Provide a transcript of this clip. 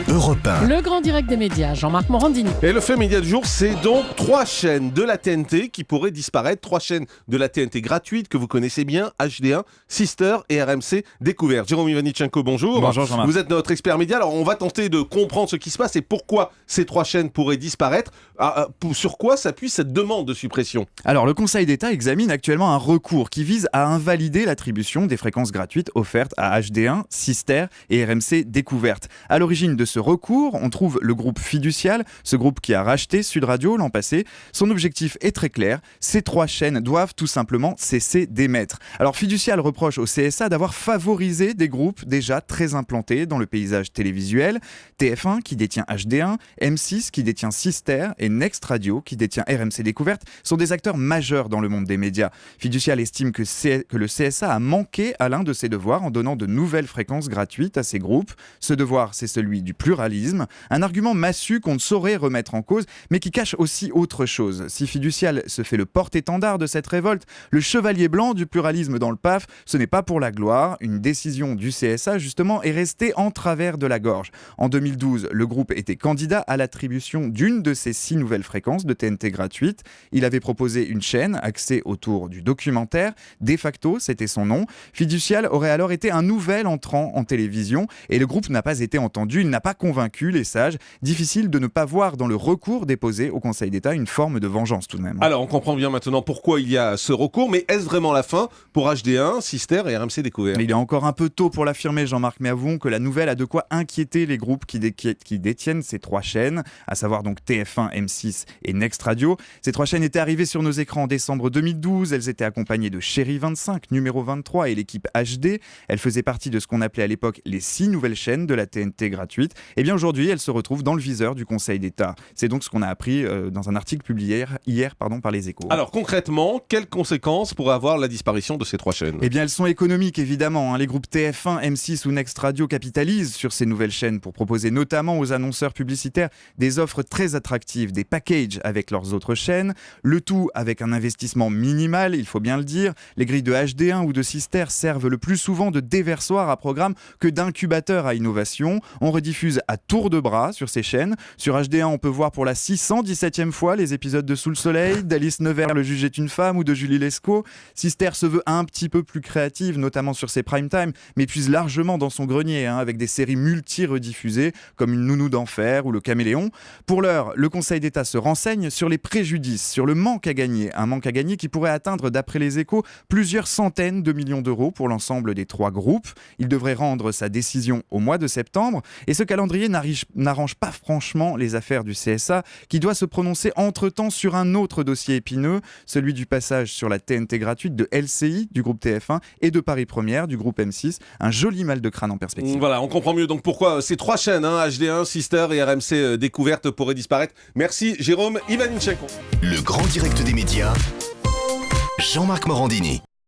Europe 1. Le grand direct des médias, Jean-Marc Morandini. Et le fait média du jour, c'est donc 3 chaînes de la TNT qui pourraient disparaître. 3 chaînes de la TNT gratuites que vous connaissez bien, HD1, Sister et RMC Découverte. Jérôme Ivanichenko, bonjour. Bonjour Jean-Marc. Vous êtes notre expert média. Alors on va tenter de comprendre ce qui se passe et pourquoi ces 3 chaînes pourraient disparaître. Sur quoi s'appuie cette demande de suppression ? Alors, le Conseil d'État examine actuellement un recours qui vise à invalider l'attribution des fréquences gratuites offertes à HD1, Sister et RMC Découverte. À l'origine de ce recours, on trouve le groupe Fiducial, ce groupe qui a racheté Sud Radio l'an passé. Son objectif est très clair, ces 3 chaînes doivent tout simplement cesser d'émettre. Alors, Fiducial reproche au CSA d'avoir favorisé des groupes déjà très implantés dans le paysage télévisuel. TF1 qui détient HD1, M6 qui détient Sister et Next Radio qui détient RMC Découverte sont des acteurs majeurs dans le monde des médias. Fiducial estime que le CSA a manqué à l'un de ses devoirs en donnant de nouvelles fréquences gratuites à ces groupes. Ce devoir, c'est celui du pluralisme, un argument massu qu'on ne saurait remettre en cause, mais qui cache aussi autre chose. Si Fiducial se fait le porte-étendard de cette révolte, le chevalier blanc du pluralisme dans le PAF, ce n'est pas pour la gloire. Une décision du CSA, justement, est restée en travers de la gorge. En 2012, le groupe était candidat à l'attribution d'une de ces 6 nouvelles fréquences de TNT gratuites. Il avait proposé une chaîne axée autour du documentaire. De facto, c'était son nom. Fiducial aurait alors été un nouvel entrant en télévision et le groupe n'a pas été entendu. Il n'a pas convaincu les sages. Difficile de ne pas voir dans le recours déposé au Conseil d'État une forme de vengeance tout de même. Alors on comprend bien maintenant pourquoi il y a ce recours, mais est-ce vraiment la fin pour HD1, Sister et RMC Découverte ? Il est encore un peu tôt pour l'affirmer, Jean-Marc, mais avouons que la nouvelle a de quoi inquiéter les groupes qui détiennent ces 3 chaînes, à savoir donc TF1, M6 et Next Radio. Ces 3 chaînes étaient arrivées sur nos écrans en décembre 2012. Elles étaient accompagnées de Chérie 25, numéro 23 et l'équipe HD. Elles faisaient partie de ce qu'on appelait à l'époque les 6 nouvelles chaînes de la TNT gratuite. Et bien aujourd'hui, elles se retrouvent dans le viseur du Conseil d'État. C'est donc ce qu'on a appris dans un article publié hier par les Échos. Alors concrètement, quelles conséquences pourrait avoir la disparition de ces 3 chaînes ? Eh bien, elles sont économiques, évidemment. Les groupes TF1, M6 ou Next Radio capitalisent sur ces nouvelles chaînes pour proposer notamment aux annonceurs publicitaires des offres très attractives, des packages avec leurs autres chaînes, le tout avec un investissement minimal, il faut bien le dire. Les grilles de HD1 ou de Sister servent le plus souvent de déversoir à programme que d'incubateur à innovation. On rediffuse à tour de bras sur ces chaînes. Sur HD1, on peut voir pour la 617e fois les épisodes de Sous le soleil, d'Alice Nevers, Le juge est une femme ou de Julie Lescaut. Sister se veut un petit peu plus créative, notamment sur ses prime time, mais puise largement dans son grenier, avec des séries multi-rediffusées comme Une nounou d'enfer ou Le caméléon. Pour l'heure, le Conseil d'État se renseigne sur les préjudices, sur le manque à gagner. Un manque à gagner qui pourrait atteindre, d'après les Échos, plusieurs centaines de millions d'euros pour l'ensemble des 3 groupes. Il devrait rendre sa décision au mois de septembre. Et ce calendrier n'arrange pas franchement les affaires du CSA, qui doit se prononcer entre-temps sur un autre dossier épineux, celui du passage sur la TNT gratuite de LCI, du groupe TF1, et de Paris Première, du groupe M6. Un joli mal de crâne en perspective. Voilà, on comprend mieux donc pourquoi ces 3 chaînes, HD1, Sister et RMC Découverte, pourraient disparaître. Merci Jérôme Ivanichenko. Le grand direct des médias, Jean-Marc Morandini.